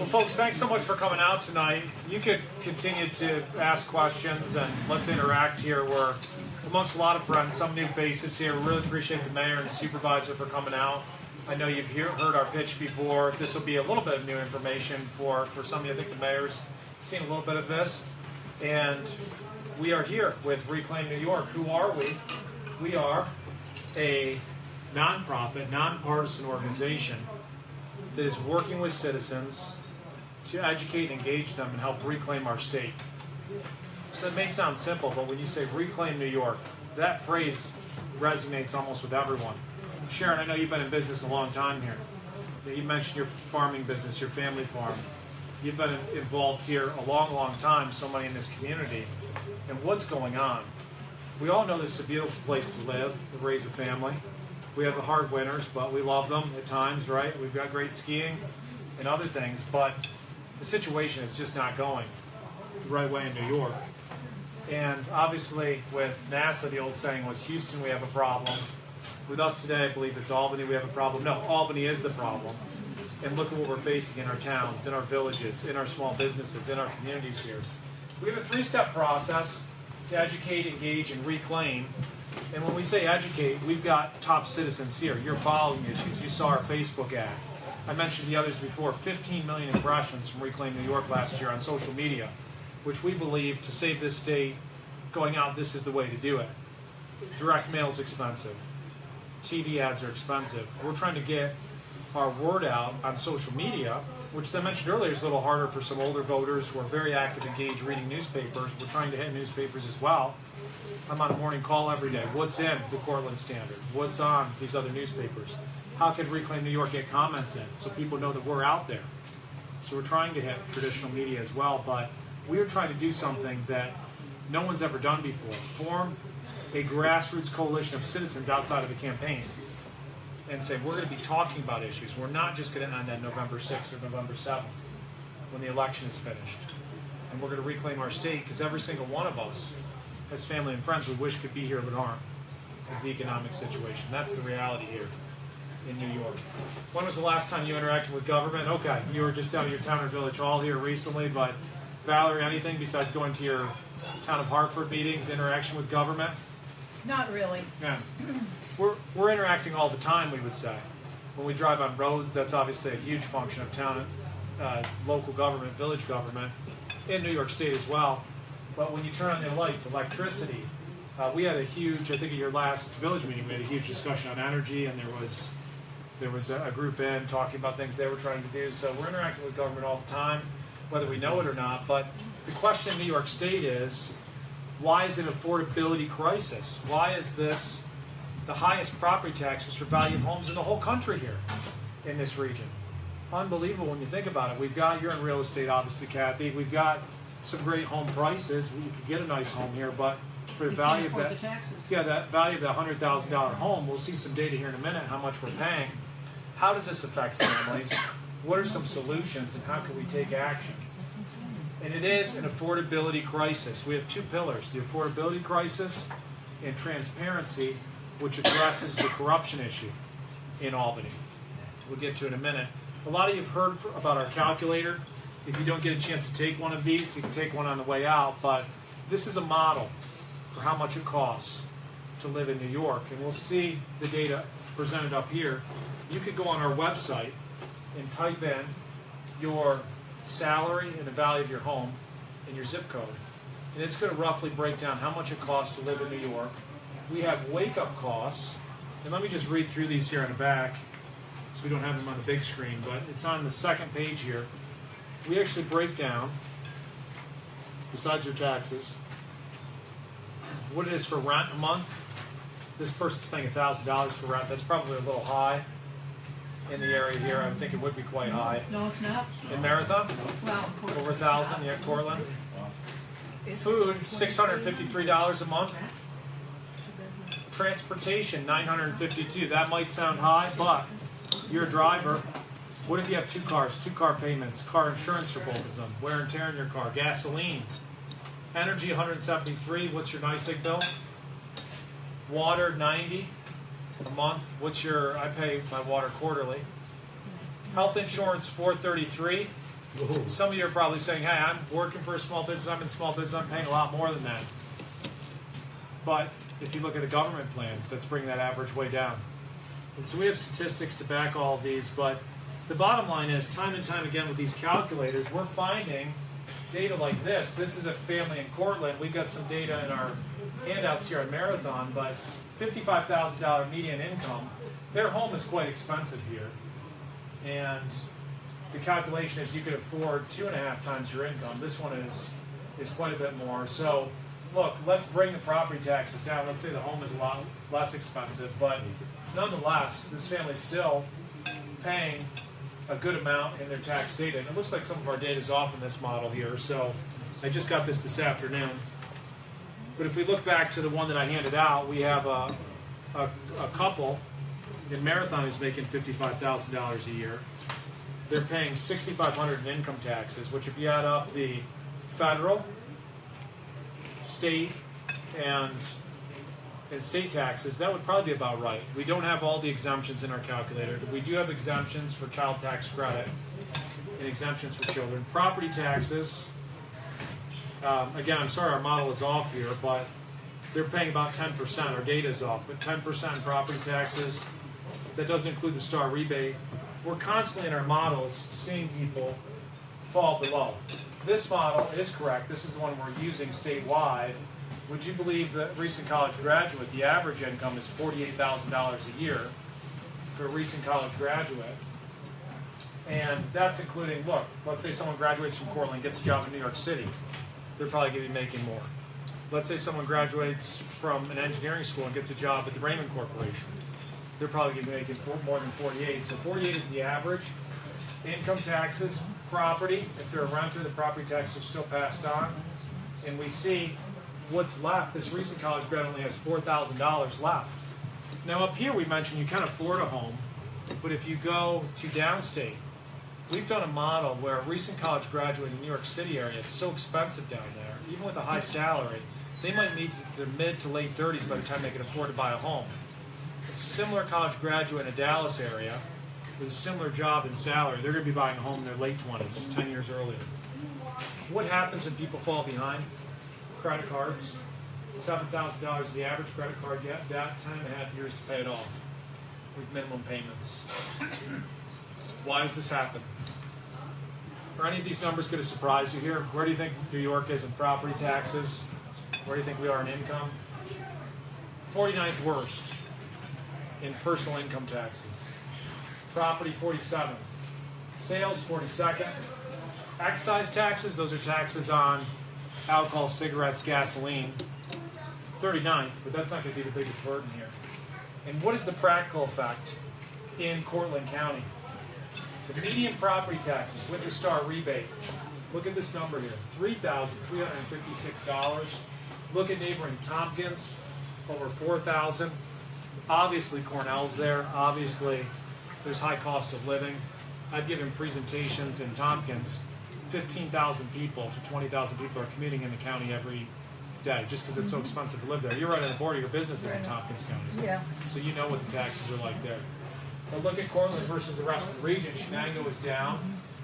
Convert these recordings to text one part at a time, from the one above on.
Well, folks, thanks so much for coming out tonight. You could continue to ask questions and let's interact here. We're amongst a lot of friends, some new faces here. We really appreciate the mayor and the supervisor for coming out. I know you've heard our pitch before. This will be a little bit of new information for some of you. I think the mayor's seen a little bit of this. And we are here with Reclaim New York. Who are we? We are a nonprofit, nonpartisan organization that is working with citizens to educate and engage them and help reclaim our state. So it may sound simple, but when you say reclaim New York, that phrase resonates almost with everyone. Sharon, I know you've been in business a long time here. You mentioned your farming business, your family farm. You've been involved here a long, long time, so many in this community. And what's going on? We all know this is a beautiful place to live, to raise a family. We have the hard winters, but we love them at times, right? We've got great skiing and other things, but the situation is just not going the right way in New York. And obviously with NASA, the old saying was, Houston, we have a problem. With us today, I believe it's Albany, we have a problem. No, Albany is the problem. And look at what we're facing in our towns, in our villages, in our small businesses, in our communities here. We have a three-step process to educate, engage, and reclaim. And when we say educate, we've got top citizens here. You're following issues. You saw our Facebook ad. I mentioned the others before, 15 million impressions from Reclaim New York last year on social media, which we believe to save this state going out, this is the way to do it. Direct mail is expensive. TV ads are expensive. We're trying to get our word out on social media, which as I mentioned earlier is a little harder for some older voters who are very active, engaged, reading newspapers. We're trying to hit newspapers as well. I'm on a morning call every day. What's in the Cortland Standard? What's on these other newspapers? How can Reclaim New York get comments in so people know that we're out there? So we're trying to hit traditional media as well, but we are trying to do something that no one's ever done before. Form a grassroots coalition of citizens outside of the campaign and say we're going to be talking about issues. We're not just going to end on November 6th or November 7th when the election is finished. And we're going to reclaim our state because every single one of us has family and friends we wish could be here but aren't. Is the economic situation. That's the reality here in New York. When was the last time you interacted with government? Okay, you were just out of your town or village hall here recently, but Valerie, anything besides going to your town of Hartford meetings, interaction with government? Not really. Yeah. We're interacting all the time, we would say. When we drive on roads, that's obviously a huge function of town, local government, village government, in New York State as well. But when you turn on the lights, electricity, we had a huge, I think at your last village meeting, we had a huge discussion on energy, and there was a group in talking about things they were trying to do. So we're interacting with government all the time, whether we know it or not. But the question in New York State is, why is it an affordability crisis? Why is this the highest property taxes for value of homes in the whole country here in this region? Unbelievable when you think about it. You're in real estate, obviously, Kathy. We've got some great home prices. You could get a nice home here, but for the value of that, that value of that $100,000 home, we'll see some data here in a minute how much we're paying. How does this affect families? What are some solutions, and how can we take action? And it is an affordability crisis. We have two pillars, the affordability crisis and transparency, which addresses the corruption issue in Albany. We'll get to it in a minute. A lot of you have heard about our calculator. If you don't get a chance to take one of these, you can take one on the way out, but this is a model for how much it costs to live in New York. And we'll see the data presented up here. You could go on our website and type in your salary and the value of your home and your zip code. And it's going to roughly break down how much it costs to live in New York. We have wake-up costs. And let me just read through these here in the back so we don't have them on the big screen, but it's on the second page here. We actually break down, besides your taxes, what it is for rent a month. This person's paying $1,000 for rent. That's probably a little high in the area here. I would think it would be quite high. No, it's not. In Marathon? Well, Over 1,000, yeah, Cortland. Food, $653 a month. Transportation, $952. That might sound high, but you're a driver. What if you have two cars, two-car payments, car insurance for both of them, wear and tear in your car, gasoline, energy, $173. What's your NYSEG bill? Water, $90 a month. I pay my water quarterly. Health insurance, $433. Some of you are probably saying, hey, I'm working for a small business, I'm in small business, I'm paying a lot more than that. But if you look at the government plans, that's bringing that average way down. And so we have statistics to back all of these, but the bottom line is, time and time again with these calculators, we're finding data like this. This is a family in Cortland. We've got some data in our handouts here at Marathon, but $55,000 median income. Their home is quite expensive here. And the calculation is you could afford 2.5 times your income. This one is quite a bit more. So look, let's bring the property taxes down. Let's say the home is a lot less expensive, but nonetheless, this family's still paying a good amount in their tax data. And it looks like some of our data is off in this model here, so I just got this afternoon. But if we look back to the one that I handed out, we have a couple in Marathon who's making $55,000 a year. They're paying $6,500 in income taxes, which if you add up the federal, state, and state taxes, that would probably be about right. We don't have all the exemptions in our calculator. We do have exemptions for child tax credit and exemptions for children. Property taxes, again, I'm sorry our model is off here, but they're paying about 10%. Our data is off, but 10% in property taxes. That doesn't include the star rebate. We're constantly in our models seeing people fall below. This model is correct. This is the one we're using statewide. Would you believe that recent college graduate, the average income is $48,000 a year for a recent college graduate? And that's including, look, let's say someone graduates from Cortland, gets a job in New York City. They're probably going to be making more. Let's say someone graduates from an engineering school and gets a job at the Raymond Corporation. They're probably going to be making more than 48. So 48 is the average. Income taxes, property, if they're a renter, the property taxes are still passed on. And we see what's left. This recent college grad only has $4,000 left. Now up here we mentioned you can't afford a home, but if you go to downstate, we've done a model where a recent college graduate in the New York City area, it's so expensive down there, even with a high salary, they might need their mid to late 30s by the time they can afford to buy a home. A similar college graduate in a Dallas area with a similar job and salary, they're going to be buying a home in their late 20s, 10 years earlier. What happens when people fall behind? Credit cards, $7,000 is the average credit card yet, 10.5 years to pay it off with minimum payments. Why does this happen? Are any of these numbers going to surprise you here? Where do you think New York is in property taxes? Where do you think we are in income? 49th worst in personal income taxes. Property 47th. Sales 42nd. Excise taxes, those are taxes on alcohol, cigarettes, gasoline, 39th, but that's not going to be the biggest burden here. And what is the practical effect in Cortland County? The median property taxes with the star rebate, look at this number here, $3,356. Look at neighboring Tompkins, over $4,000. Obviously Cornell's there, obviously there's high cost of living. I've given presentations in Tompkins. 15,000 people to 20,000 people are commuting in the county every day just because it's so expensive to live there. You're right on the border. Your business is in Tompkins County. Yeah. So you know what the taxes are like there. But look at Cortland versus the rest of the region. Shenango is down.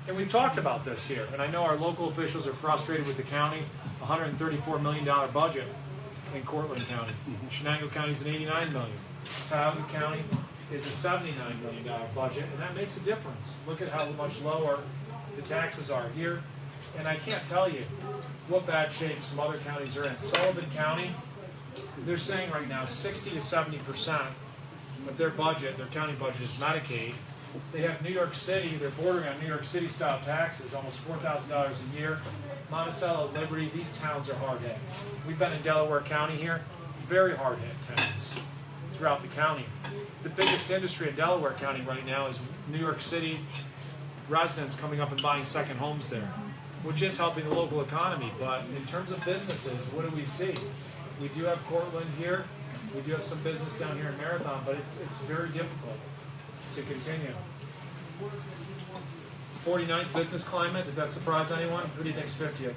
And we've talked about this here. And I know our local officials are frustrated with the county. $134 million budget in Cortland County. Shenango County is an $89 million. Tioga County is a $79 million budget. And that makes a difference. Look at how much lower the taxes are here, and I can't tell you what bad shape some other counties are in. Sullivan County, they're saying right now 60 to 70% of their budget, their county budget, is Medicaid. They have New York City, they're bordering on New York City style taxes, almost $4,000 a year. Monticello, Liberty, these towns are hard hit. We've been in Delaware County here, very hard hit towns throughout the county. The biggest industry in Delaware County right now is New York City residents coming up and buying second homes there, which is helping the local economy. But in terms of businesses, what do we see? We do have Cortland here. We do have some business down here in Marathon, but it's very difficult to continue. 49th business climate, does that surprise anyone? Who do you think's 50th?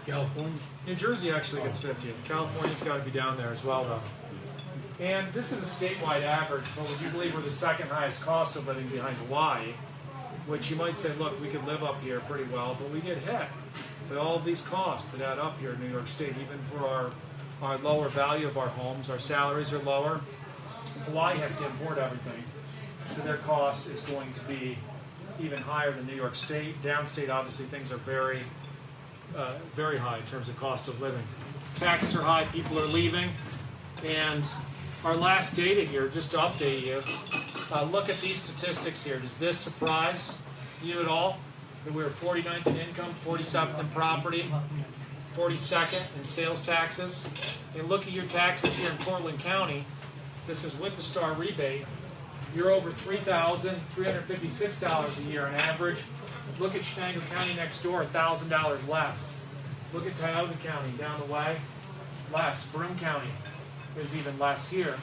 California. New Jersey actually gets 50th. California's got to be down there as well, though. And this is a statewide average, but would you believe we're the second highest cost of living behind Hawaii? which you might say, look, we could live up here pretty well, but we get hit by all of these costs that add up here in New York State, even for our lower value of our homes. Our salaries are lower. Hawaii has to import everything, so their cost is going to be even higher than New York State. Downstate, obviously, things are very, very high in terms of cost of living. Taxes are high, people are leaving, and our last data here, just to update you, look at these statistics here. Does this surprise you at all? That we were 49th in income, 47th in property, 42nd in sales taxes. And look at your taxes here in Portland County. This is with the star rebate. You're over $3,356 a year on average. Look at Chenango County next door, $1,000 less. Look at Tioga County down the way, less. Broome County is even less here.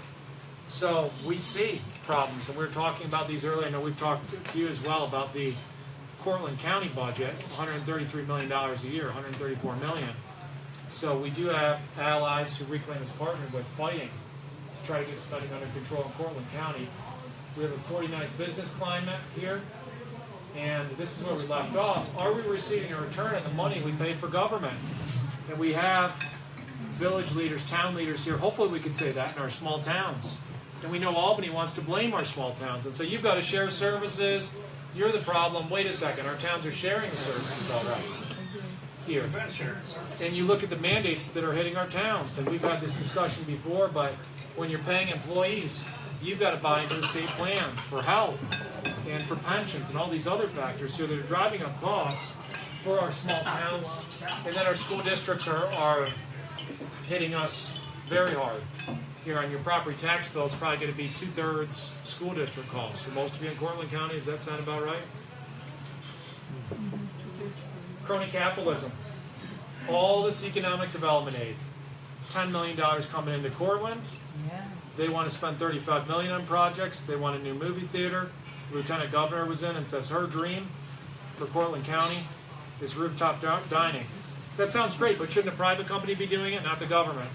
So we see problems, and we were talking about these earlier. I know we've talked to you as well about the Portland County budget, $133 million a year, $134 million. So we do have allies who Reclaim has partnered with fighting to try to get spending under control in Portland County. We have a 49th business climate here, and this is where we left off. Are we receiving a return on the money we pay for government? And we have village leaders, town leaders here. Hopefully we can say that in our small towns. And we know Albany wants to blame our small towns and say, you've got to share services, you're the problem. Wait a second, our towns are sharing the services already here. And you look at the mandates that are hitting our towns, and we've had this discussion before, but when you're paying employees, you've got to buy into the state plan for health and for pensions and all these other factors here that are driving up costs for our small towns. And then our school districts are hitting us very hard. Here on your property tax bill, it's probably going to be 2/3 school district costs. For most of you in Cortland County, does that sound about right? Crony capitalism. All this economic development aid. $10 million coming into Cortland. Yeah. They want to spend $35 million on projects. They want a new movie theater. The Lieutenant Governor was in and says her dream for Cortland County is rooftop dining. That sounds great, but shouldn't a private company be doing it, not the government?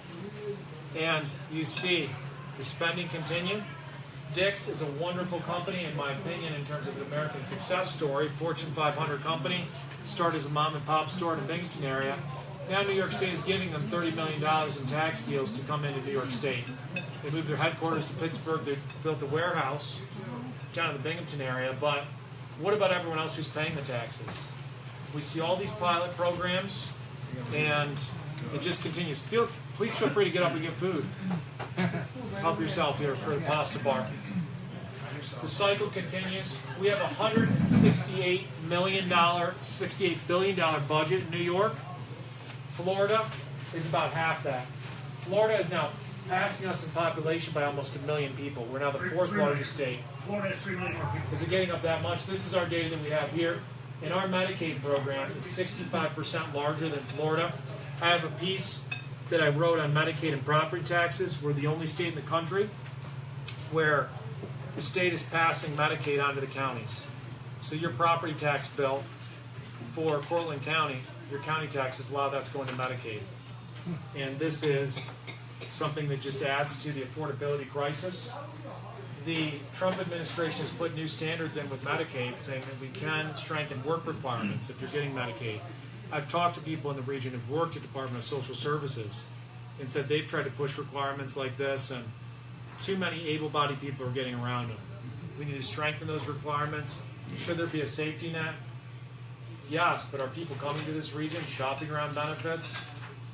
And you see the spending continue. Dick's is a wonderful company, in my opinion, in terms of an American success story. Fortune 500 company, started as a mom and pop store in the Binghamton area. Now New York State is giving them $30 million in tax deals to come into New York State. They moved their headquarters to Pittsburgh. They built a warehouse down in the Binghamton area. But what about everyone else who's paying the taxes? We see all these pilot programs, and it just continues. Please feel free to get up and get food. Help yourself here for the pasta bar. The cycle continues. We have a $168 billion budget in New York. Florida is about half that. Florida is now passing us in population by almost 1 million people. We're now the fourth largest state. Florida has 3 million more people. Is it getting up that much? This is our data that we have here. And our Medicaid program is 65% larger than Florida. I have a piece that I wrote on Medicaid and property taxes. We're the only state in the country where the state is passing Medicaid onto the counties. So your property tax bill for Portland County, your county taxes, a lot of that's going to Medicaid. And this is something that just adds to the affordability crisis. The Trump administration has put new standards in with Medicaid, saying that we can strengthen work requirements if you're getting Medicaid. I've talked to people in the region who've worked at the Department of Social Services and said they've tried to push requirements like this, and too many able-bodied people are getting around them. We need to strengthen those requirements. Should there be a safety net? Yes, but are people coming to this region, shopping around benefits,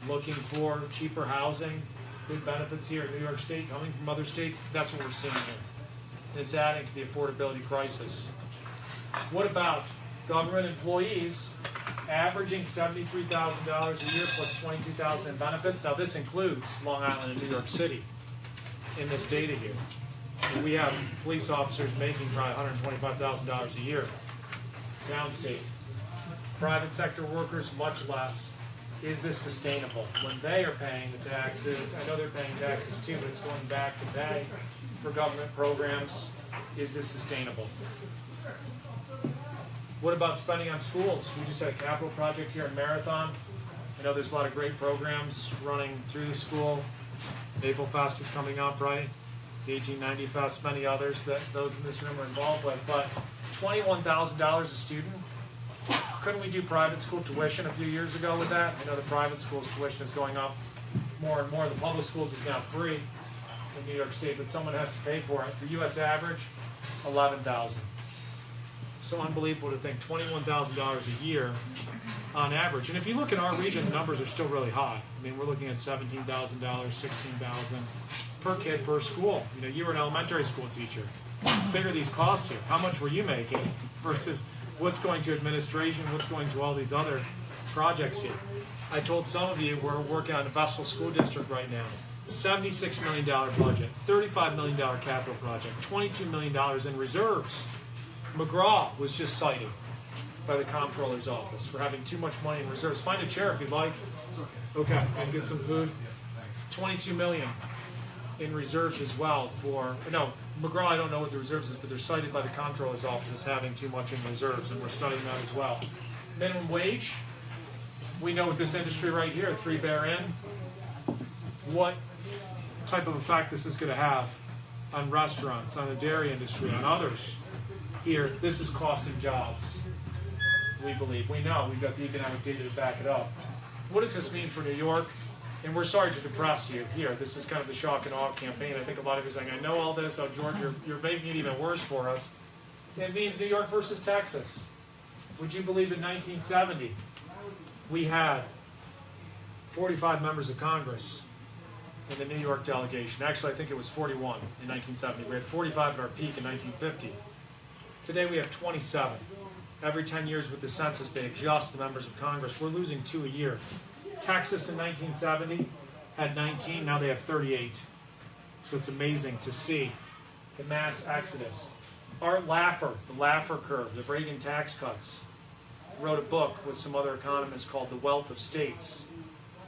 looking for cheaper housing, good benefits here in New York State, coming from other states? That's what we're seeing here. And it's adding to the affordability crisis. What about government employees averaging $73,000 a year plus $22,000 in benefits? Now this includes Long Island and New York City in this data here. And we have police officers making probably $125,000 a year downstate. Private sector workers, much less. Is this sustainable? When they are paying the taxes, I know they're paying taxes too, but it's going back to pay for government programs. Is this sustainable? What about spending on schools? We just had a capital project here in Marathon. I know there's a lot of great programs running through the school. Maple Fest is coming up, right? the 1890 Fest, many others that those in this room are involved with. But $21,000 a student. Couldn't we do private school tuition a few years ago with that? I know the private schools tuition is going up more and more. The public schools is now free in New York State, but someone has to pay for it. The U.S. average, $11,000. So unbelievable to think $21,000 a year on average. And if you look in our region, the numbers are still really high. I mean, we're looking at $17,000, $16,000 per kid per school. You know, you were an elementary school teacher. Figure these costs here. How much were you making versus what's going to administration, what's going to all these other projects here. I told some of you we're working on the Vestal School District right now. $76 million budget, $35 million capital project, $22 million in reserves. McGraw was just cited by the comptroller's office for having too much money in reserves. Find a chair if you'd like. Okay, and get some food. $22 million in reserves as well for, no, McGraw, I don't know what the reserves is, but they're cited by the comptroller's office as having too much in reserves, and we're studying that as well. Minimum wage, we know with this industry right here, 3 Bear Inn, what type of effect this is going to have on restaurants, on the dairy industry, on others. Here, this is costing jobs, we believe. We know, we've got the economic data to back it up. What does this mean for New York? And we're sorry to depress you here. This is kind of the shock and awe campaign. I think a lot of you are saying, I know all this. Oh, George, you're making it even worse for us. It means New York versus Texas. Would you believe in 1970, we had 45 members of Congress in the New York delegation. Actually, I think it was 41 in 1970. We had 45 at our peak in 1950. Today we have 27. Every 10 years with the census, they adjust the members of Congress. We're losing 2 a year. Texas in 1970 had 19, now they have 38. So it's amazing to see the mass exodus. Art Laffer, the Laffer curve, the Reagan tax cuts, wrote a book with some other economists called The Wealth of States.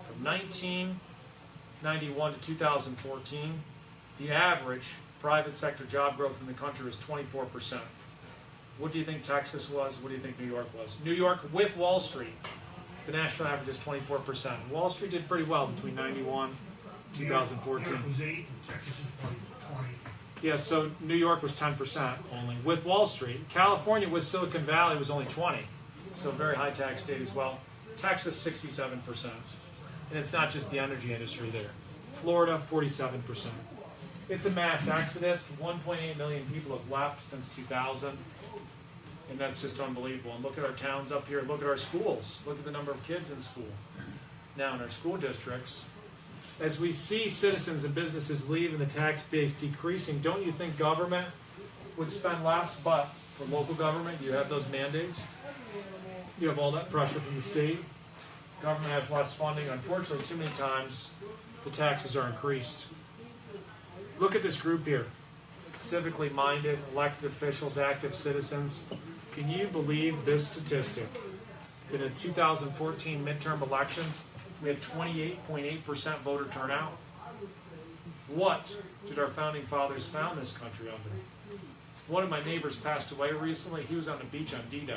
From 1991 to 2014, the average private sector job growth in the country was 24%. What do you think Texas was? What do you think New York was? New York with Wall Street. The national average is 24%. Wall Street did pretty well between 91 and 2014. New York was 8 and Texas was 20. Yeah, so New York was 10% only with Wall Street. California with Silicon Valley was only 20. So very high tax state as well. Texas 67%. And it's not just the energy industry there. Florida 47%. It's a mass exodus. 1.8 million people have left since 2000. And that's just unbelievable. And look at our towns up here. Look at our schools. Look at the number of kids in school now in our school districts. As we see citizens and businesses leave and the tax base decreasing, don't you think government would spend less? But for local government, you have those mandates. You have all that pressure from the state. Government has less funding. Unfortunately, too many times the taxes are increased. Look at this group here. Civically minded, elected officials, active citizens. Can you believe this statistic? In the 2014 midterm elections, we had 28.8% voter turnout. What did our founding fathers found this country under? One of my neighbors passed away recently. He was on the beach on D-Day.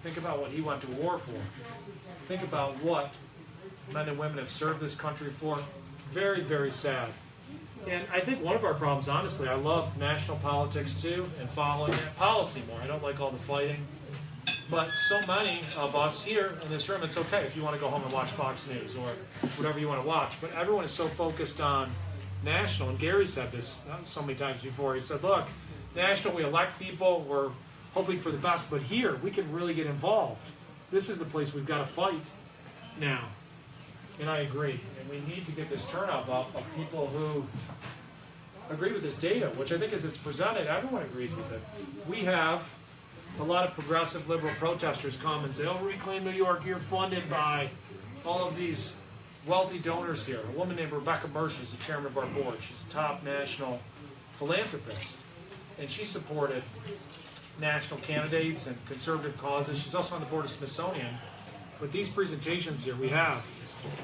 Think about what he went to war for. Think about what men and women have served this country for. Very, very sad. And I think one of our problems, honestly, I love national politics too and following that policy more. I don't like all the fighting. But so many of us here in this room, it's okay if you want to go home and watch Fox News or whatever you want to watch. But everyone is so focused on national. And Gary said this so many times before. He said, look, national, we elect people. We're hoping for the best. But here, we can really get involved. This is the place we've got to fight now. And I agree. And we need to get this turnout up of people who agree with this data, which I think as it's presented, everyone agrees with it. We have a lot of progressive liberal protesters come and say, oh, Reclaim New York, you're funded by all of these wealthy donors here. A woman named Rebecca Mercer is the chairman of our board. She's a top national philanthropist. And she supported national candidates and conservative causes. She's also on the board of Smithsonian. But these presentations here, we have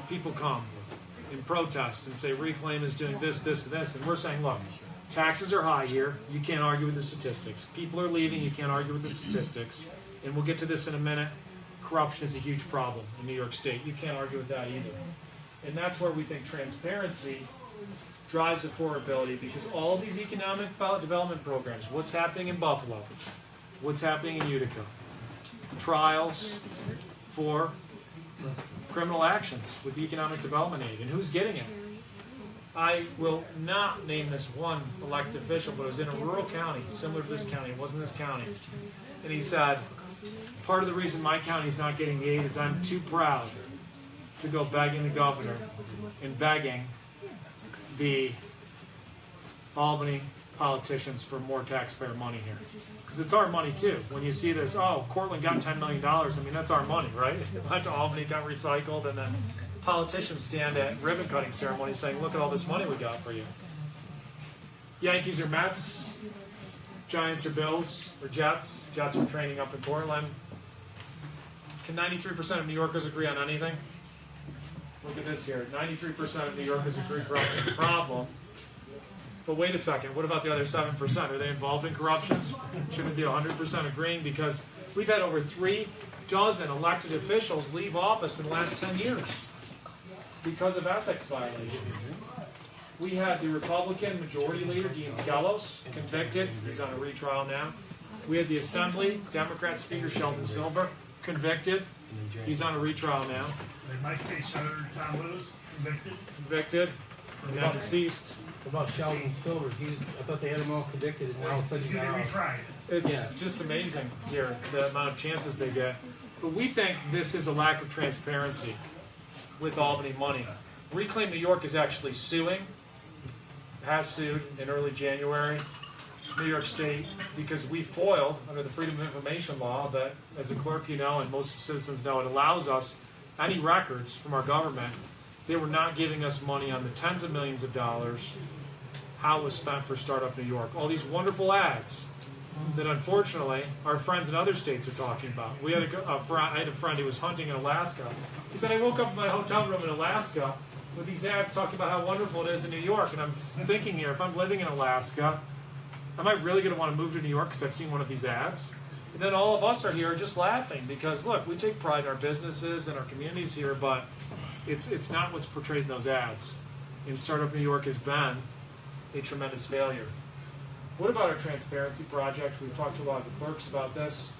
people come in protest and say Reclaim is doing this, this, and this. And we're saying, look, taxes are high here. You can't argue with the statistics. People are leaving. You can't argue with the statistics. And we'll get to this in a minute. Corruption is a huge problem in New York State. You can't argue with that either. And that's where we think transparency drives affordability because all of these economic development programs, what's happening in Buffalo, what's happening in Utica, trials for criminal actions with the economic development aid, and who's getting it? I will not name this one elected official, but it was in a rural county, similar to this county. It wasn't this county. And he said, part of the reason my county's not getting the aid is I'm too proud to go begging the governor and begging the Albany politicians for more taxpayer money here. Because it's our money too. When you see this, oh, Cortland got $10 million, I mean, that's our money, right? It went to Albany, got recycled, and then politicians stand at ribbon cutting ceremonies saying, look at all this money we got for you. Yankees or Mets, Giants or Bills or Jets. Jets were training up in Portland. Can 93% of New Yorkers agree on anything? Look at this here. 93% of New Yorkers agree corruption is a problem. But wait a second, what about the other 7%? Are they involved in corruption? Shouldn't it be 100% agreeing? Because we've had over 3 dozen elected officials leave office in the last 10 years because of ethics violations. We had the Republican Majority Leader, Dean Skelos, convicted. He's on a retrial now. We had the Assembly, Democrat Speaker Sheldon Silver, convicted. He's on a retrial now. In my case, Senator Tom Lewis, convicted. Convicted, and now deceased. What about Sheldon Silver? I thought they had him all convicted, and now all of a sudden He's he going got to be off. retried. It's just amazing here, the amount of chances they get. But we think this is a lack of transparency with Albany money. Reclaim New York is actually suing, has sued in early January, New York State, because we foiled under the Freedom of Information law that, as a clerk you know, and most citizens know, it allows us any records from our government. They were not giving us money on the tens of millions of dollars, how it was spent for Startup New York. All these wonderful ads that unfortunately our friends in other states are talking about. We had I had a friend who was hunting in Alaska. He said, I woke up in my hotel room in Alaska with these ads talking about how wonderful it is in New York. And I'm thinking here, if I'm living in Alaska, am I really going to want to move to New York because I've seen one of these ads? And then all of us are here just laughing because, look, we take pride in our businesses and our communities here, but it's not what's portrayed in those ads. And Startup New York has been a tremendous failure. What about our transparency project? We've talked to a lot of the clerks about this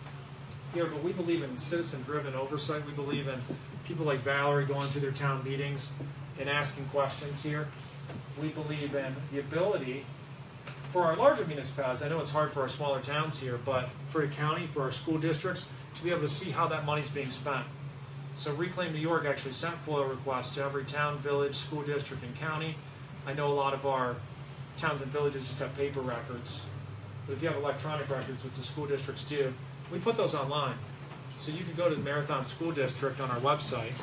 here, but we believe in citizen-driven oversight. We believe in people like Valerie going to their town meetings and asking questions here. We believe in the ability for our larger municipalities, I know it's hard for our smaller towns here, but for the county, for our school districts, to be able to see how that money's being spent. So Reclaim New York actually sent FOIL requests to every town, village, school district, and county. I know a lot of our towns and villages just have paper records, but if you have electronic records, which the school districts do, we put those online. So you can go to the Marathon School District on our website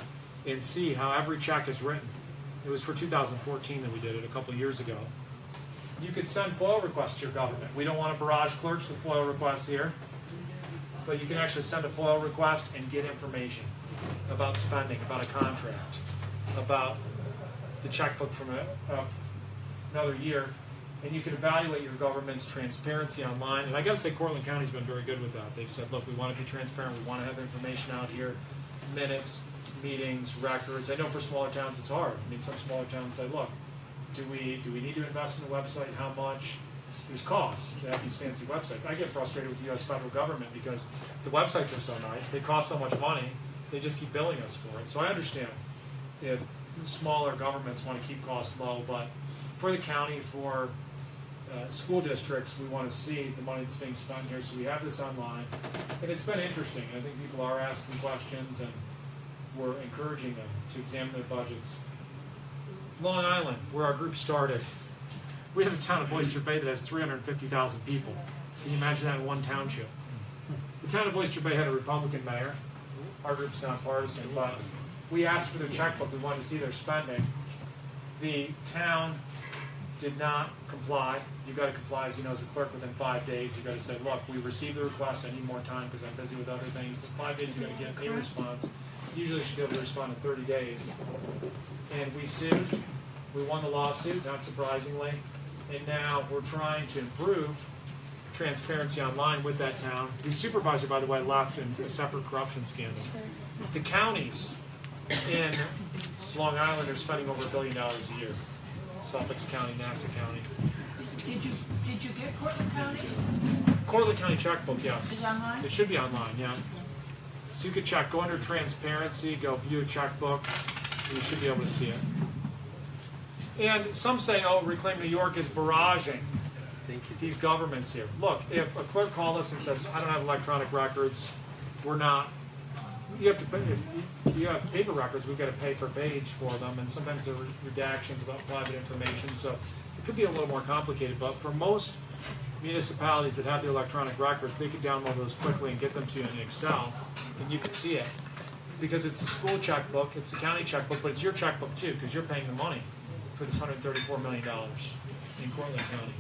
and see how every check is written. It was for 2014 that we did it a couple of years ago. You could send FOIL requests to your government. We don't want to barrage clerks with FOIL requests here, but you can actually send a FOIL request and get information about spending, about a contract, about the checkbook from another year, and you can evaluate your government's transparency online. And I got to say, Cortland County's been very good with that. They've said, look, we want to be transparent. We want to have information out here, minutes, meetings, records. I know for smaller towns it's hard. I mean, some smaller towns say, look, do we need to invest in a website? How much? There's costs to have these fancy websites. I get frustrated with the U.S. federal government because the websites are so nice. They cost so much money. They just keep billing us for it. So I understand if smaller governments want to keep costs low, but for the county, for school districts, we want to see the money that's being spent here. So we have this online, and it's been interesting. I think people are asking questions, and we're encouraging them to examine their budgets. Long Island, where our group started, we have a town of Oyster Bay that has 350,000 people. Can you imagine that in one township? The town of Oyster Bay had a Republican mayor. Our group's nonpartisan, but we asked for their checkbook. We wanted to see their spending. The town did not comply. You've got to comply, as you know, as a clerk within 5 days. You've got to say, look, we received the request. I need more time because I'm busy with other things. But 5 days, you've got to get a response. Usually you should be able to respond in 30 days. And we sued. We won the lawsuit, not surprisingly. And now we're trying to improve transparency online with that town. The supervisor, by the way, left in a separate corruption scandal. The counties in Long Island are spending over $1 billion a year. Suffolk County, Nassau County. Did you get Cortland County's? Cortland County checkbook, yes. Is it online? It should be online, yeah. So you could check, go under transparency, go view a checkbook, and you should be able to see it. And some say, oh, Reclaim New York is barraging these governments here. Look, if a clerk called us and said, I don't have electronic records, we're not, you have to pay, if you have paper records, we've got to pay per page for them, and sometimes there are redactions about private information, so it could be a little more complicated, but for most municipalities that have the electronic records, they could download those quickly and get them to you in Excel, and you can see it. Because it's the school checkbook, it's the county checkbook, but it's your checkbook too, because you're paying the money for this $134 million in Cortland County.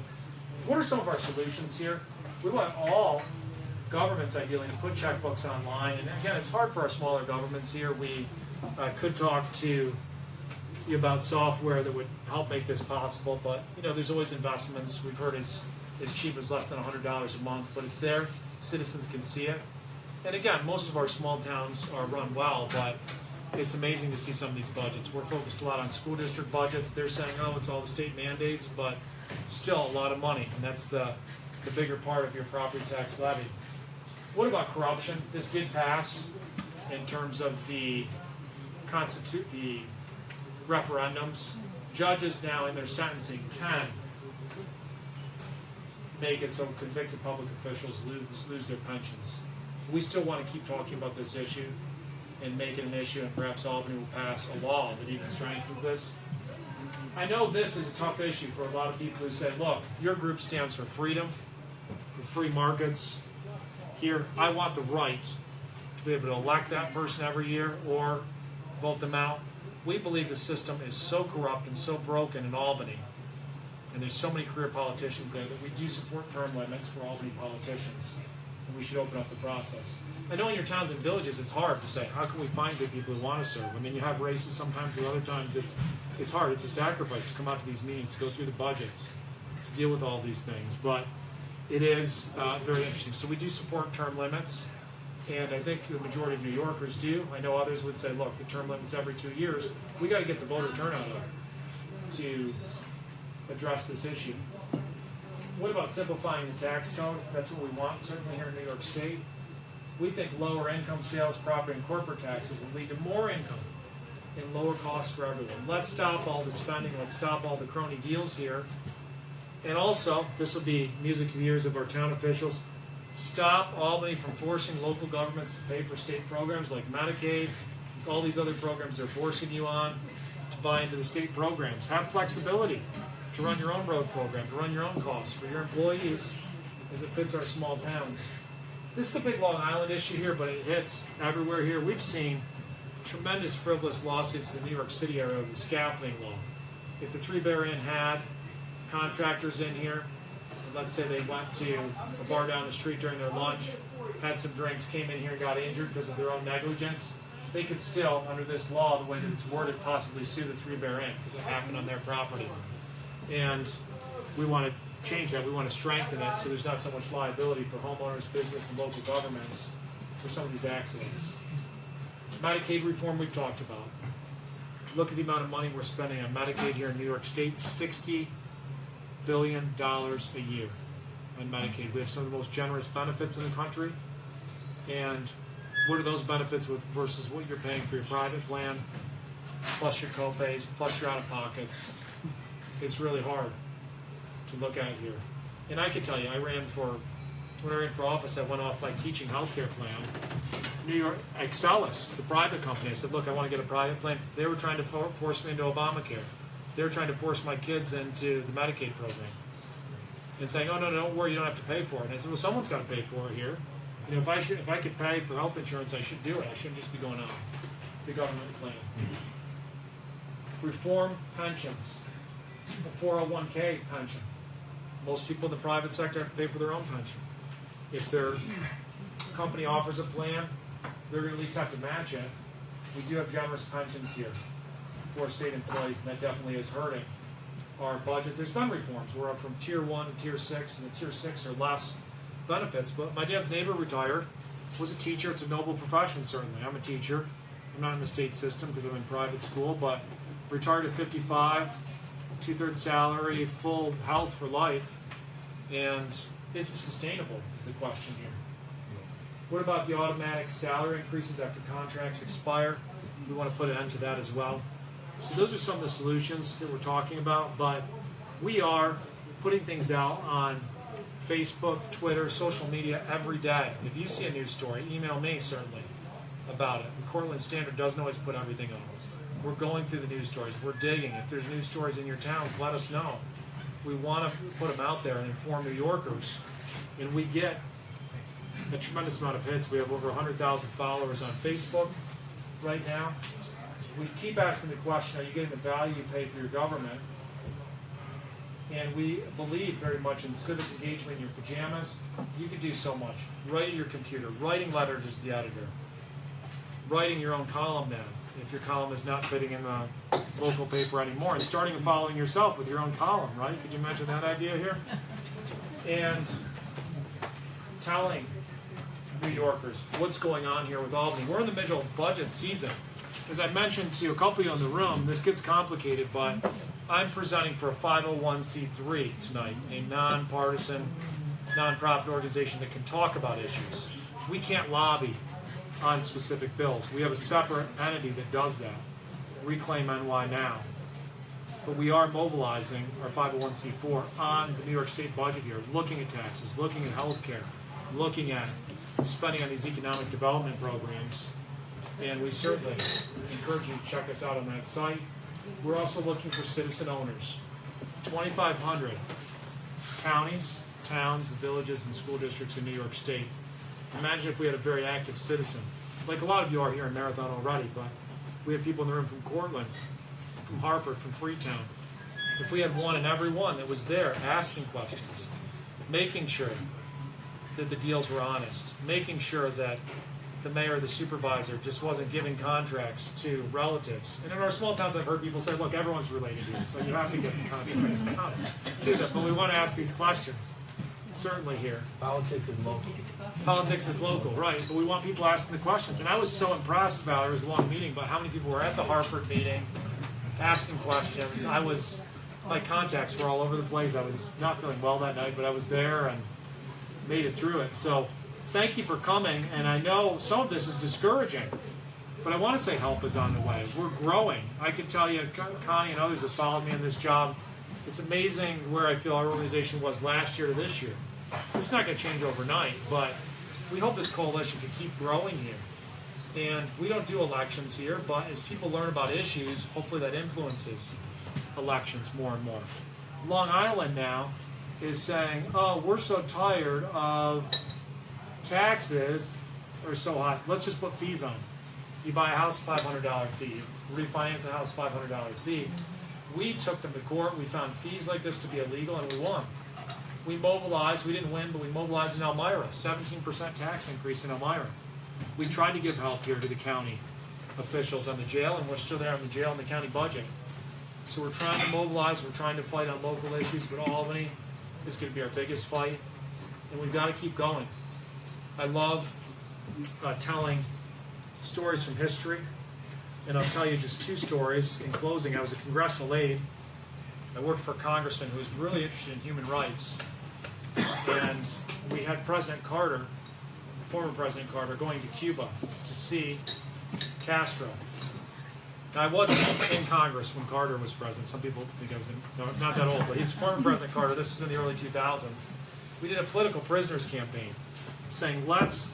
What are some of our solutions here? We want all governments ideally to put checkbooks online, and again, it's hard for our smaller governments here. We could talk to you about software that would help make this possible, but there's always investments. We've heard as cheap as less than $100 a month, but it's there. Citizens can see it. And again, most of our small towns are run well, but it's amazing to see some of these budgets. We're focused a lot on school district budgets. They're saying, oh, it's all the state mandates, but still a lot of money, and that's the bigger part of your property tax levy. What about corruption? This did pass in terms of the referendums. Judges now in their sentencing can make it so convicted public officials lose their pensions. We still want to keep talking about this issue and make it an issue, and perhaps Albany will pass a law that even strengthens this. I know this is a tough issue for a lot of people who say, look, your group stands for freedom, for free markets. Here, I want the right to be able to elect that person every year or vote them out. We believe the system is so corrupt and so broken in Albany, and there's so many career politicians there, that we do support term limits for Albany politicians, and we should open up the process. I know in your towns and villages it's hard to say, how can we find good people who want to serve? I mean, you have races sometimes, or other times it's hard. It's a sacrifice to come out to these meetings, to go through the budgets, to deal with all these things. But it is very interesting. So we do support term limits, and I think the majority of New Yorkers do. I know others would say, look, the term limit's every 2 years. We got to get the voter turnout up to address this issue. What about simplifying the tax code? That's what we want, certainly here in New York State. We think lower income sales, property, and corporate taxes will lead to more income and lower costs for everyone. Let's stop all the spending. Let's stop all the crony deals here. And also, this will be music to the ears of our town officials, stop Albany from forcing local governments to pay for state programs like Medicaid, all these other programs they're forcing you on to buy into the state programs. Have flexibility to run your own road program, to run your own costs for your employees as it fits our small towns. This is a big Long Island issue here, but it hits everywhere here. We've seen tremendous frivolous lawsuits in the New York City area of the scaffolding law. If the Three Bear Inn had contractors in here, let's say they went to a bar down the street during their lunch, had some drinks, came in here and got injured because of their own negligence, they could still, under this law, the way that it's worded, possibly sue the Three Bear Inn because it happened on their property. And we want to change that. We want to strengthen it so there's not so much liability for homeowners, business, and local governments for some of these accidents. Medicaid reform we've talked about. Look at the amount of money we're spending on Medicaid here in New York State, $60 billion a year on Medicaid. We have some of the most generous benefits in the country. And what are those benefits with versus what you're paying for your private plan, plus your copays, plus your out-of-pockets? It's really hard to look at here. And I can tell you, when I ran for office, I went off my teaching healthcare plan. New York, Excelis, the private company, I said, look, I want to get a private plan. They were trying to force me into Obamacare. They were trying to force my kids into the Medicaid program. And saying, oh, no, don't worry, you don't have to pay for it. And I said, well, someone's got to pay for it here. If I could pay for health insurance, I should do it. I shouldn't just be going on the government plan. Reform pensions. A 401k pension. Most people in the private sector have to pay for their own pension. If their company offers a plan, they're going to at least have to match it. We do have generous pensions here for state employees, and that definitely is hurting our budget. There's been reforms. We're up from Tier 1 to Tier 6, and the Tier 6 are less benefits. But my dad's neighbor retired, was a teacher. It's a noble profession, certainly. I'm a teacher. I'm not in the state system because I'm in private school, but retired at 55, 2/3 salary, full health for life, and is it sustainable is the question here. What about the automatic salary increases after contracts expire? We want to put an end to that as well. So those are some of the solutions that we're talking about, but we are putting things out on Facebook, Twitter, social media every day. If you see a news story, email me certainly about it. The Cortland Standard doesn't always put everything on. We're going through the news stories. We're digging. If there's news stories in your towns, let us know. We want to put them out there and inform New Yorkers. And we get a tremendous amount of hits. We have over 100,000 followers on Facebook right now. We keep asking the question, are you getting the value you pay for your government? And we believe very much in civic engagement in your pajamas. You can do so much. Writing your computer, writing letters to the editor, writing your own column now, if your column is not fitting in the local paper anymore, and starting and following yourself with your own column, right? Could you imagine that idea here? And telling New Yorkers what's going on here with Albany. We're in the middle of budget season. As I mentioned to a couple of you in the room, this gets complicated, but I'm presenting for a 501c3 tonight, a nonpartisan, nonprofit organization that can talk about issues. We can't lobby on specific bills. We have a separate entity that does that, Reclaim NY Now. But we are mobilizing our 501c4 on the New York State budget here, looking at taxes, looking at health care, looking at spending on these economic development programs. And we certainly encourage you to check us out on that site. We're also looking for citizen owners. 2,500 counties, towns, villages, and school districts in New York State. Imagine if we had a very active citizen. Like a lot of you are here in Marathon already, but we have people in the room from Cortland, from Hartford, from Freetown. If we had one in every one that was there asking questions, making sure that the deals were honest, making sure that the mayor or the supervisor just wasn't giving contracts to relatives. And in our small towns, I've heard people say, look, everyone's related here, so you have to give the contracts out to them. But we want to ask these questions, certainly here. Politics is local. Politics is local, right, but we want people asking the questions. And I was so impressed, Valerie, it was a long meeting, but how many people were at the Hartford meeting asking questions. My contacts were all over the place. I was not feeling well that night, but I was there and made it through it. So thank you for coming, and I know some of this is discouraging, but I want to say help is on the way. We're growing. I can tell you, Connie and others have followed me in this job. It's amazing where I feel our organization was last year to this year. It's not going to change overnight, but we hope this coalition can keep growing here. And we don't do elections here, but as people learn about issues, hopefully that influences elections more and more. Long Island now is saying, oh, we're so tired of taxes are so high. Let's just put fees on. You buy a house, $500 fee. Refinance a house, $500 fee. We took them to court. We found fees like this to be illegal, and we won. We mobilized. We didn't win, but we mobilized in Elmira. 17% tax increase in Elmira. We tried to give help here to the county officials on the jail, and we're still there on the jail and the county budget. So we're trying to mobilize. We're trying to fight on local issues, but Albany is going to be our biggest fight, and we've got to keep going. I love telling stories from history, and I'll tell you just two stories. In closing, I was a congressional aide. I worked for a congressman who was really interested in human rights, and we had President Carter, former President Carter, going to Cuba to see Castro. Now, I wasn't in Congress when Carter was president. Some people think I was not that old, but he's former President Carter. This was in the early 2000s. We did a political prisoners campaign, saying, let's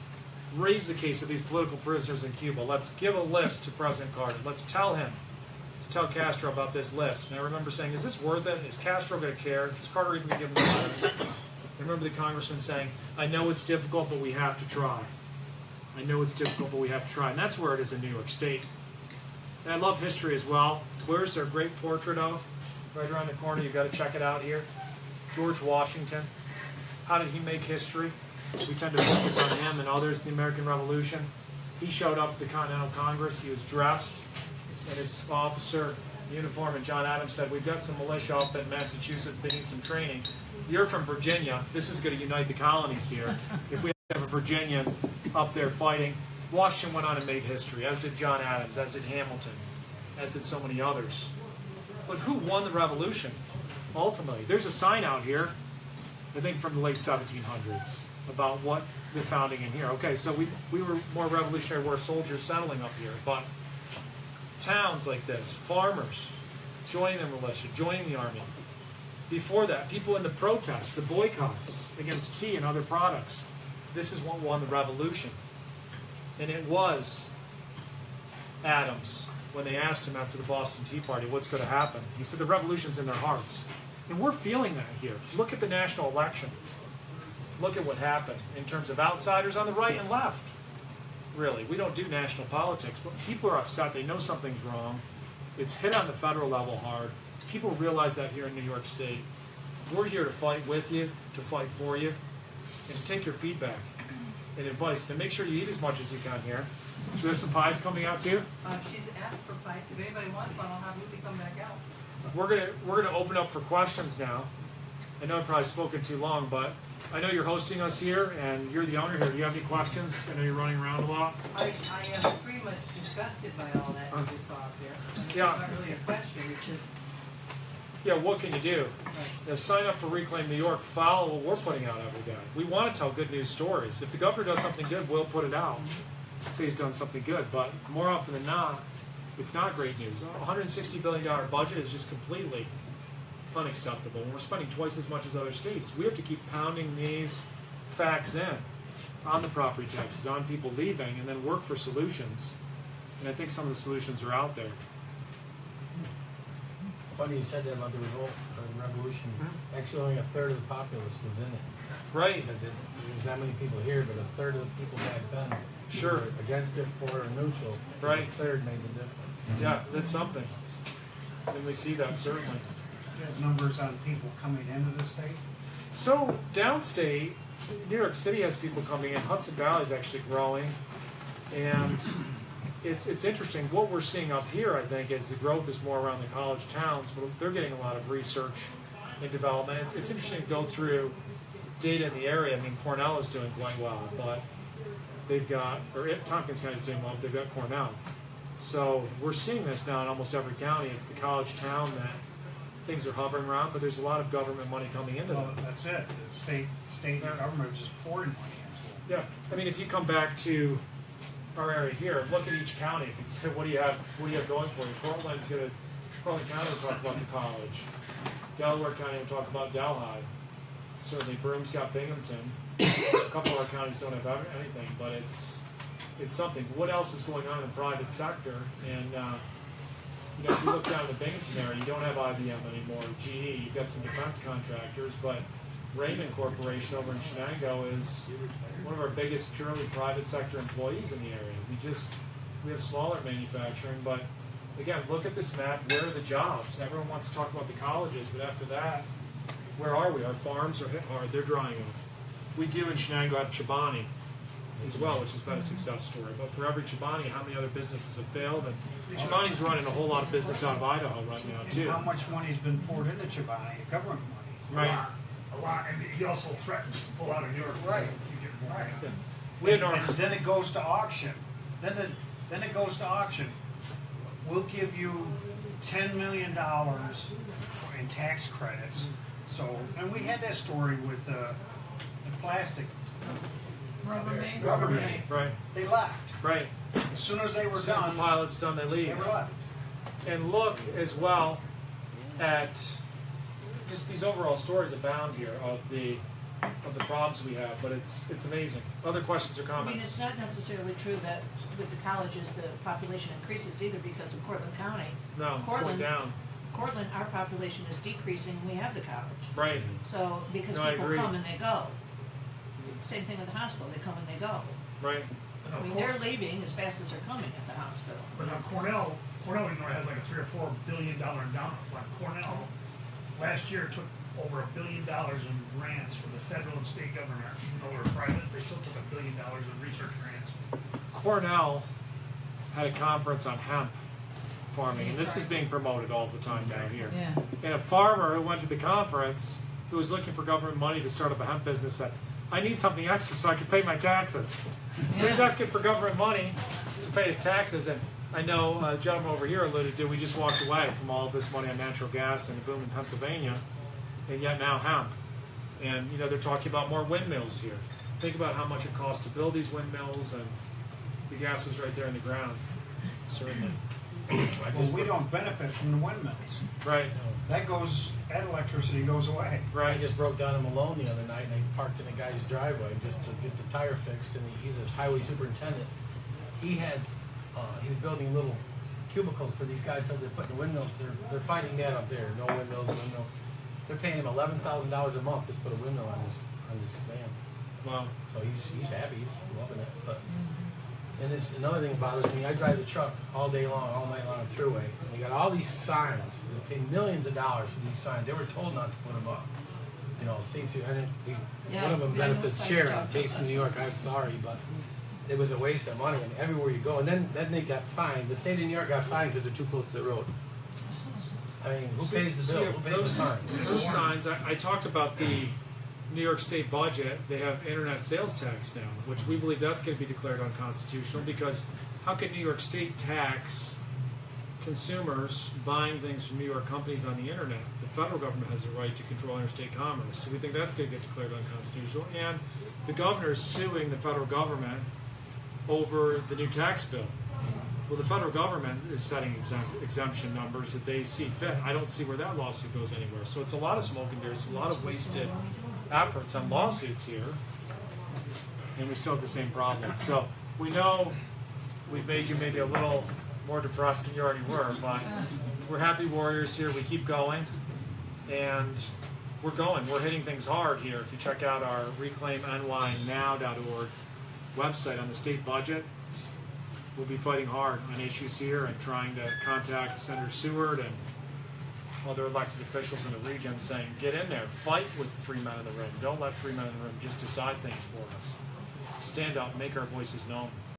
raise the case of these political prisoners in Cuba. Let's give a list to President Carter. Let's tell him to tell Castro about this list. And I remember saying, is this worth it? Is Castro going to care? Is Carter even going to give him the letter? I remember the congressman saying, I know it's difficult, but we have to try. I know it's difficult, but we have to try. And that's where it is in New York State. And I love history as well. Where's their great portrait of? Right around the corner. You've got to check it out here. George Washington. How did he make history? We tend to focus on him and others in the American Revolution. He showed up at the Continental Congress. He was dressed in his officer uniform, and John Adams said, we've got some militia up in Massachusetts. They need some training. You're from Virginia. This is going to unite the colonies here. If we have a Virginian up there fighting, Washington went on and made history, as did John Adams, as did Hamilton, as did so many others. But who won the revolution? Ultimately, there's a sign out here, I think from the late 1700s, about what the founding in here. Okay, so we were more revolutionary, we're soldiers settling up here, but towns like this, farmers joining the militia, joining the army. Before that, people in the protests, the boycotts against tea and other products. This is what won the revolution. And it was Adams, when they asked him after the Boston Tea Party, what's going to happen? He said the revolution's in their hearts. And we're feeling that here. Look at the national election. Look at what happened in terms of outsiders on the right and left. Really, we don't do national politics, but people are upset. They know something's wrong. It's hit on the federal level hard. People realize that here in New York State. We're here to fight with you, to fight for you, and to take your feedback and advice. And make sure you eat as much as you can here. Do we have some pies coming out too? She's asked for pies. If anybody wants one, I'll have Lucy come back out. We're gonna open up for questions now. I know I've probably spoken too long, but I know you're hosting us here and you're the owner here. Do you have any questions? I know you're running around a lot. I am pretty much disgusted by all that you just saw up there. And Yeah. It's not really a question, it's just, Yeah, what can you do? Sign up for Reclaim New York. Follow what we're putting out every day. We want to tell good news stories. If the governor does something good, we'll put it out. Say he's done something good, but more often than not, it's not great news. A $160 billion budget is just completely unacceptable. And we're spending twice as much as other states. We have to keep pounding these facts in on the property taxes, on people leaving, and then work for solutions. And I think some of the solutions are out there. Funny you said that about the revolt or the revolution. Actually, only a third of the populace was in it. Right. There's not many people here, but a third of the people back then Sure. were against it, for, or neutral. Right. A third made the difference. Yeah, that's something. And we see that certainly. Do you have numbers on people coming into the state? So downstate, New York City has people coming in. Hudson Valley is actually growing, and it's interesting. What we're seeing up here, I think, is the growth is more around the college towns, but they're getting a lot of research and development. It's interesting to go through data in the area. I mean, Cornell is doing quite well, but they've got, Tompkins County is doing well, but they've got Cornell. So we're seeing this now in almost every county. It's the college town that things are hovering around, but there's a lot of government money coming into Well, them. that's it. The state government just pouring money into it. Yeah, I mean, if you come back to our area here, look at each county. If you say, what do you have going for you? Portland County will talk about the college. Delaware County will talk about Delhi. Certainly, Broom's got Binghamton. A couple of our counties don't have anything, but it's something. What else is going on in the private sector? And if you look down the Binghamton area, you don't have IBM anymore, GE. You've got some defense contractors, but Raymond Corporation over in Shenango is one of our biggest purely private sector employees in the area. We have smaller manufacturing, but again, look at this map. Where are the jobs? Everyone wants to talk about the colleges, but after that, where are we? Our farms are hit hard. They're drying up. We do in Shenango have Chobani as well, which has been a success story. But for every Chobani, how many other businesses have failed? And Chobani's running a whole lot of business out of Idaho right now, And too. how much money's been poured into Chobani, government money? Right. A lot. And he also threatens to pull out of New York. Right. If you get more. Yeah. We had our, And then it goes to auction. Then it goes to auction. We'll give you $10 million in tax credits. So, and we had that story with the plastic. Rubbermaid? Rubbermaid. right, They left. right. As soon as they were As soon as the done, pilot's done, they they leave. were left. And look as well at just these overall stories abound here of the problems we have, but it's amazing. Other questions or I mean, it's comments? not necessarily true that with the colleges, the population increases either because of Cortland County. No, it's going down. Cortland, our population is decreasing, and we have the college. Right. So, because No, I people agree. come and they go. Same thing with the hospital, they come and they go. Right. I mean, they're leaving as fast as they're coming at the hospital. But now Cornell has like a $3 or $4 billion endowment fund. Cornell last year took over $1 billion in grants from the federal and state government. Even though they're private, they still took $1 billion in research grants. Cornell had a conference on hemp farming, and this is being promoted all the time down here. Yeah. And a farmer who went to the conference, who was looking for government money to start up a hemp business, said, I need something extra so I can pay my taxes. So he's asking for government money to pay his taxes, and I know a gentleman over here alluded to, we just walked away from all of this money on natural gas and the boom in Pennsylvania, and yet now hemp. And, you know, they're talking about more windmills here. Think about how much it costs to build these windmills, and the gas was right there in the ground, certainly. Well, we don't benefit from the windmills. Right, That electricity goes away. I right. just broke down in Malone the other night, and I parked in a guy's driveway just to get the tire fixed, and he's a highway superintendent. He was building little cubicles for these guys because they're putting windmills. They're fighting that up there. No windmills, no windmills. They're paying him $11,000 a month just to put a windmill on his van. Wow. So he's happy. He's loving it. But and it's another thing that bothers me. I drive the truck all day long, all night long on the thruway. And they got all these signs. They pay millions of dollars for these signs. They were told not to put them up. You know, see through. And one of them benefits Sharon, Taste of New York. I'm sorry, but it was a waste of money. And everywhere you go, and then they got fined. The state of New York got fined because they're too close to the road. I mean, who pays the bill? Who pays the fine? Those signs, I talked about the New York State budget. They have internet sales tax now, which we believe that's going to be declared unconstitutional, because how can New York State tax consumers buying things from New York companies on the internet? The federal government has the right to control interstate commerce, so we think that's going to get declared unconstitutional. And the governor is suing the federal government over the new tax bill. Well, the federal government is setting exemption numbers that they see fit. I don't see where that lawsuit goes anywhere. So it's a lot of smoke and mirrors, a lot of wasted efforts on lawsuits here, and we still have the same problem. So we know we've made you maybe a little more depressed than you already were, but we're happy warriors here. We keep going, and we're going. We're hitting things hard here. If you check out our reclaimnynow.org website on the state budget, we'll be fighting hard on issues here and trying to contact Senator Seward and other elected officials in the region, saying, get in there, fight with 3 men in the room. Don't let 3 men in the room just decide things for us. Stand up, make our voices known.